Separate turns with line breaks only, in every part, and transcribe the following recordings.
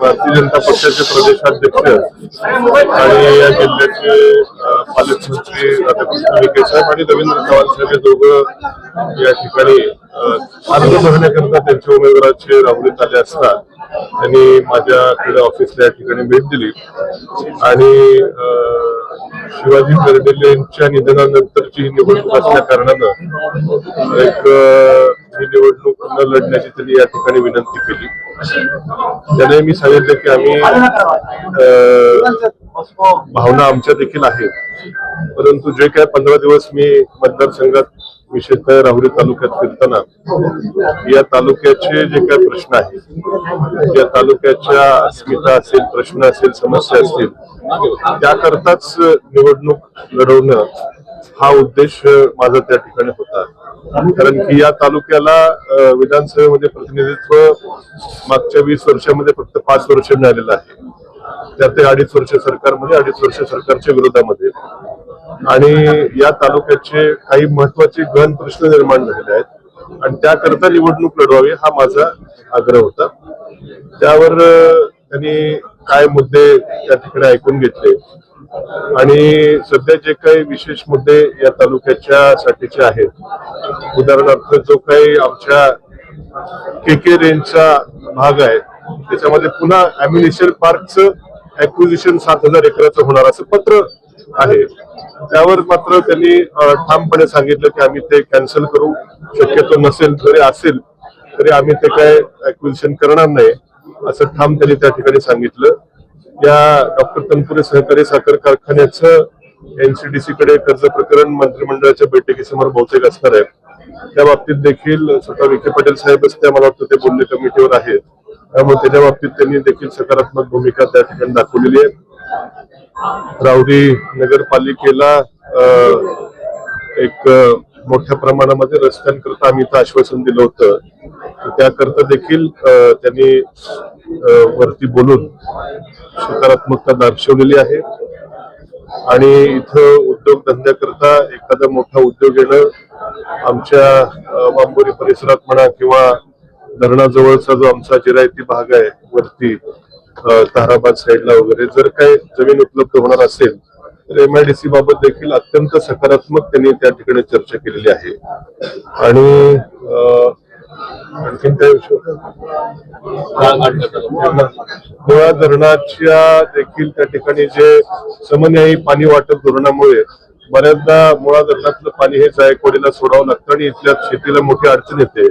भारतीय जनता पक्षाचे प्रदेशाध्यक्ष आणि या जिल्ह्याचे पालकमंत्री राधाकृष्ण विखे साहेब आणि रवींद्र चव्हाण साहेब हे दोघं या ठिकाणी अर्ज भरण्याकरता त्यांच्या उमेदवाराचे राहुरीत आले असता त्यांनी माझ्याकडे ऑफिसला या ठिकाणी भेट दिली आणि शिवाजी कर्डिले यांच्या निधनानंतरची ही निवडणूक असल्या कारणानं ही निवडणूक न लढण्याची त्यांनी या ठिकाणी विनंती केली. त्याने मी सांगितलं की आम्ही भावना आमच्या देखील आहेत, परंतु जे काय 15 दिवस मी मतदारसंघात विशेषतः राहुरी तालुक्यात फिरताना या तालुक्याचे जे काही प्रश्न आहेत, या तालुक्याच्या अस्मिता असेल, प्रश्न असेल, समस्या असतील, त्याकरताच निवडणूक लढवणं हा उद्देश माझा त्या ठिकाणी होता. कारण की या तालुक्याला विधानसभेमध्ये प्रतिनिधित्व मागच्या 20 वर्षामध्ये फक्त 5 वर्ष मिळालेलं आहे. त्यात 2.5 वर्ष सरकारमध्ये, 2.5 वर्ष सरकारच्या विरोधामध्ये, आणि या तालुक्याचे काही महत्वाचे गहन प्रश्न निर्माण झालेले आहेत आणि त्याकरता निवडणूक लढवावी हा माझा आग्रह होता. त्यावर त्यांनी काय मुद्दे त्या ठिकाणी ऐकून घेतले आणि सध्या जे काही विशेष मुद्दे या तालुक्याच्या साठीचे आहेत, उदाहरणार्थ जो काही आमच्या KK रेंजचा भाग आहे त्याच्यामध्ये पुन्हा अम्युनिशन पार्कचं ॲक्विजिशन 7,000 एकराचं होणार असं पत्र आहे, त्यावर मात्र त्यांनी ठामपणे सांगितलं की आम्ही ते कॅन्सल करू, शक्यतो नसेल जरी असेल तरी आम्ही ते काय ॲक्विजिशन करणार नाही असं ठाम त्यांनी त्या ठिकाणी सांगितलं. या डॉक्टर तनपुरे सहकारी साखर कारखान्याचं NCDC कडे कर्ज प्रकरण मंत्रिमंडळाच्या बैठकीसमोर बहुतेक असणार आहे. त्या बाबतीत देखील स्वतः विखे पाटील साहेबच त्या मला वाटतं ते बोलणे कमिटीवर आहेत, त्यामुळे त्याच्या बाबतीत त्यांनी देखील सकारात्मक भूमिका त्या ठिकाणी दाखवलेली आहे. राहुरी नगरपालिकेला एक मोठ्या प्रमाणामध्ये रस्त्यांकरता आम्ही इथं आश्वासन दिलं होतं, त्याकरता देखील त्यांनी वरती बोलून सकारात्मकता दर्शवलेली आहे. आणि इथं उद्योगधंद्याकरता एखादा मोठा उद्योग येणं आमच्या वांबोरी परिसरात म्हणा किंवा धरणाजवळचा जो आमचा जिरायती भाग आहे वरती ताराबाद साईडला वगैरे जर काही जमीन उपलब्ध होणार असेल तर MIDC बाबत देखील अत्यंत सकारात्मक त्यांनी त्या ठिकाणी चर्चा केलेली आहे. आणि आणखीन काय विषय मुळा धरणाच्या देखील त्या ठिकाणी जे समन्यायी पाणी वाटप धोरणामुळे बऱ्याचदा मुळा धरणातलं पाणी हे जायकवाडीला सोडावं लागतं आणि इथल्या शेतीला मोठी अडचण येते.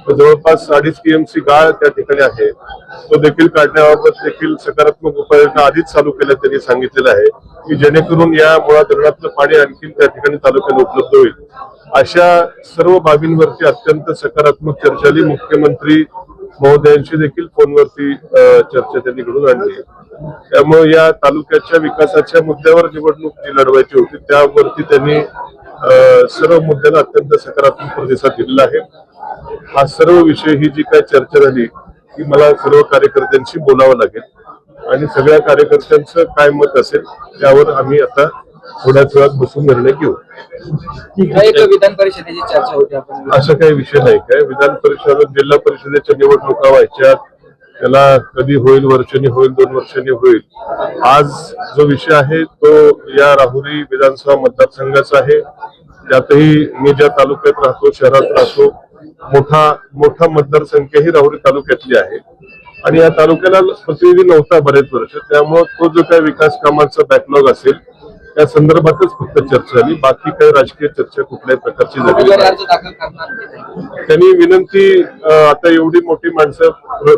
जवळपास 2.5 TMC गाळ त्या ठिकाणी आहे, तो देखील काढण्याबाबत देखील सकारात्मक उपाययोजना आधीच चालू केल्या त्यांनी सांगितलेलं आहे की जेणेकरून या मुळा धरणातलं पाणी आणखी त्या ठिकाणी तालुक्याला उपलब्ध होईल. अशा सर्व बाबींवरती अत्यंत सकारात्मक चर्चा झाली. मुख्यमंत्री महोदयांशी देखील फोनवरती चर्चा त्यांनी घडून आणली. त्यामुळे या तालुक्याच्या विकासाच्या मुद्द्यावर निवडणूक जी लढवायची होती त्यावरती त्यांनी सर्व मुद्द्यांना अत्यंत सकारात्मक प्रतिसाद दिलेला आहे. हा सर्व विषय ही जी काही चर्चा झाली ती मला सर्व कार्यकर्त्यांशी बोलावं लागेल आणि सगळ्या कार्यकर्त्यांचं काय मत असेल त्यावर आम्ही आता थोड्याच वेळात बसून निर्णय घेऊ.
विधान परिषदेची चर्चा होती,
असं काही विषय नाही. काय विधान परिषद जिल्हा परिषदेच्या निवडणुका व्हायच्या, त्याला कधी होईल, वर्षांनी होईल, 2 वर्षांनी होईल. आज जो विषय आहे तो या राहुरी विधानसभा मतदारसंघाचा आहे. त्यातही मी ज्या तालुक्यात राहतो, शहरात राहतो, मोठा मतदारसंख्या ही राहुरी तालुक्यातली आहे आणि या तालुक्याला प्रतिनिधी नव्हता बरेच वर्ष, त्यामुळे तो जो काही विकास कामाचा बॅकलॉग असेल त्या संदर्भातच फक्त चर्चा झाली, बाकी काही राजकीय चर्चा कुठल्याही प्रकारची झाली नाही. त्यांनी विनंती, आता एवढी मोठी माणसं,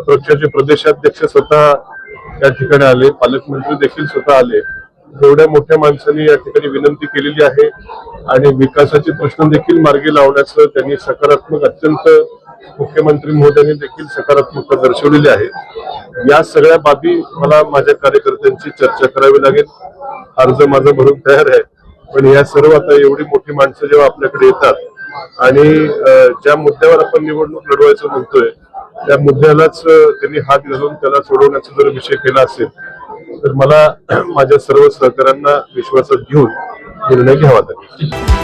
पक्षाचे प्रदेशाध्यक्ष स्वतः या ठिकाणी आले, पालकमंत्री देखील स्वतः आले, एवढ्या मोठ्या माणसांनी या ठिकाणी विनंती केलेली आहे आणि विकासाचे प्रश्न देखील मार्गी लावण्याचं त्यांनी सकारात्मक, अत्यंत मुख्यमंत्री महोदयांनी देखील सकारात्मकता दर्शवलेली आहे. या सगळ्या बाबी मला माझ्या कार्यकर्त्यांची चर्चा करावी लागेल. अर्ज माझा भरून तयार आहे, पण या सर्व आता एवढी मोठी माणसं जेव्हा आपल्याकडे येतात आणि ज्या मुद्द्यावर आपण निवडणूक लढवायचं म्हणतोय त्या मुद्द्यालाच त्यांनी हात घालून त्याला सोडवण्याचा जर विषय केला असेल तर मला माझ्या सर्व सहकाऱ्यांना विश्वासात घेऊन निर्णय घ्यावा लागेल.